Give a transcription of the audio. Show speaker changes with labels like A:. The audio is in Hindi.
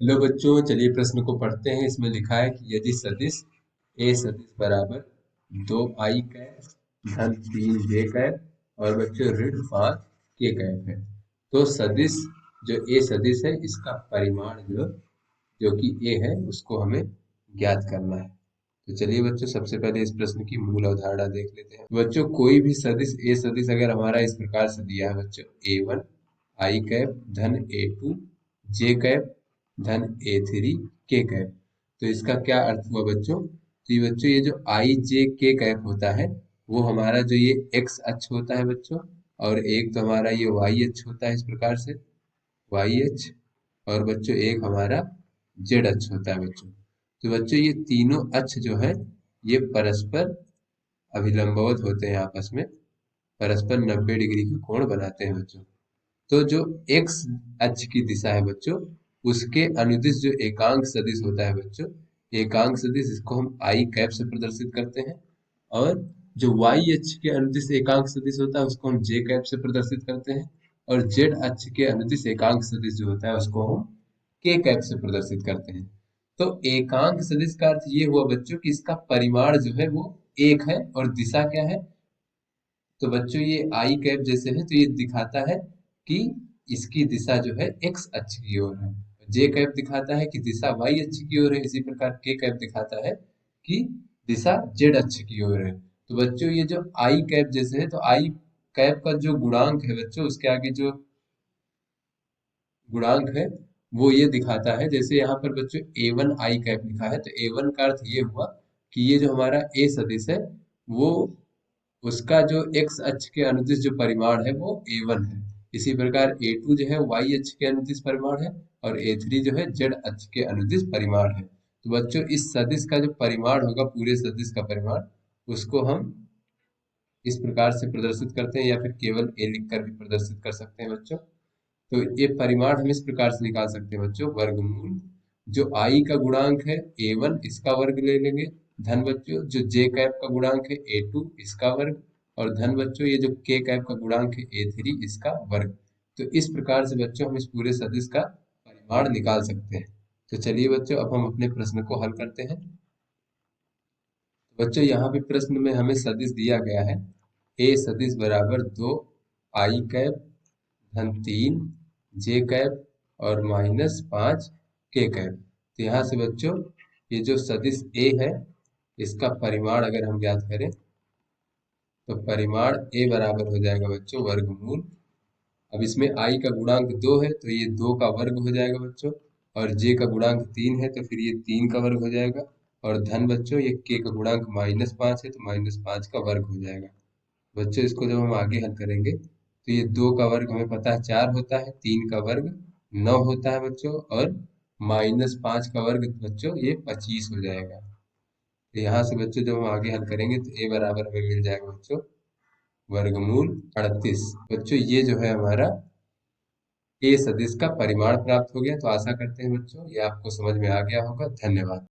A: लो बच्चों, चलिए प्रश्न को पढ़ते हैं। इसमें लिखा है कि यदि सदिश ए सदिश बराबर 2i कैप धन 3j कैप और बच्चों ऋण 5k कैप है, तो सदिश जो ए सदिश है इसका परिमाण जो कि ए है उसको हमें ज्ञात करना है। तो चलिए बच्चों, सबसे पहले इस प्रश्न की मूल अवधारणा देख लेते हैं। बच्चों, कोई भी सदिश ए सदिश अगर हमारा इस प्रकार से दिया है बच्चों, a1 आई कैप धन a2 जे कैप धन a3 के कैप, तो इसका क्या अर्थ हुआ बच्चों? तो ये बच्चों, ये जो आई जे के कैप होता है वो हमारा जो ये एक्स अक्ष होता है बच्चों, और एक तो हमारा ये वाई अक्ष होता है इस प्रकार से वाई अक्ष, और बच्चों एक हमारा जेड अक्ष होता है बच्चों। तो बच्चों ये तीनों अक्ष जो है ये परस्पर अभिलंबवत होते हैं, आपस में परस्पर 90 डिग्री का कोण बनाते हैं बच्चों। तो जो एक्स अक्ष की दिशा है बच्चों, उसके अनुदिश जो एकांक सदिश होता है बच्चों, एकांक सदिश इसको हम आई कैप से प्रदर्शित करते हैं, और जो वाई अक्ष के अनुदिश एकांक सदिश होता है उसको हम जे कैप से प्रदर्शित करते हैं, और जेड अक्ष के अनुदिश एकांक सदिश जो होता है उसको हम के कैप से प्रदर्शित करते हैं। तो एकांक सदिश का अर्थ ये हुआ बच्चों कि इसका परिमाण जो है वो एक है और दिशा क्या है। तो बच्चों ये आई कैप जैसे है तो ये दिखाता है कि इसकी दिशा जो है एक्स अक्ष की ओर है। जे कैप दिखाता है कि दिशा वाई अक्ष की ओर है। इसी प्रकार के कैप दिखाता है कि दिशा जेड अक्ष की ओर है। तो बच्चों ये जो आई कैप जैसे है तो आई कैप का जो गुणांक है बच्चों, उसके आगे जो गुणांक है वो ये दिखाता है, जैसे यहाँ पर बच्चों a1 आई कैप लिखा है तो a1 का अर्थ ये हुआ कि ये जो हमारा ए सदिश है वो उसका जो एक्स अक्ष के अनुदिश जो परिमाण है वो a1 है। इसी प्रकार a2 जो है वाई अक्ष के अनुदिश परिमाण है, और a3 जो है जेड अक्ष के अनुदिश परिमाण है। तो बच्चों इस सदिश का जो परिमाण होगा, पूरे सदिश का परिमाण, उसको हम इस प्रकार से प्रदर्शित करते हैं, या फिर केवल ए लिखकर भी प्रदर्शित कर सकते हैं बच्चों। तो ये परिमाण हम इस प्रकार से निकाल सकते हैं बच्चों, वर्गमूल जो आई का गुणांक है a1 इसका वर्ग ले लेंगे, धन बच्चों जो जे कैप का गुणांक है a2 इसका वर्ग, और धन बच्चों ये जो के कैप का गुणांक है a3 इसका वर्ग। तो इस प्रकार से बच्चों हम इस पूरे सदिश का परिमाण निकाल सकते हैं। तो चलिए बच्चों, अब हम अपने प्रश्न को हल करते हैं। तो बच्चों यहाँ पे प्रश्न में हमें सदिश दिया गया है ए सदिश बराबर 2 आई कैप धन 3 जे कैप और -5 के कैप। तो यहाँ से बच्चों ये जो सदिश ए है इसका परिमाण अगर हम ज्ञात करें तो परिमाण ए बराबर हो जाएगा बच्चों वर्गमूल। अब इसमें आई का गुणांक 2 है तो ये 2 का वर्ग हो जाएगा बच्चों, और जे का गुणांक 3 है तो फिर ये 3 का वर्ग हो जाएगा, और धन बच्चों ये के का गुणांक -5 है तो -5 का वर्ग हो जाएगा। बच्चों इसको जब हम आगे हल करेंगे तो ये 2 का वर्ग हमें पता है 4 होता है, 3 का वर्ग 9 होता है बच्चों, और -5 का वर्ग बच्चों ये 25 हो जाएगा। तो यहाँ से बच्चों जब हम आगे हल करेंगे तो ए बराबर हमें मिल जाएगा बच्चों वर्गमूल 38। बच्चों ये जो है हमारा ए सदिश का परिमाण प्राप्त हो गया। तो आशा करते हैं बच्चों ये आपको समझ में आ गया होगा। धन्यवाद।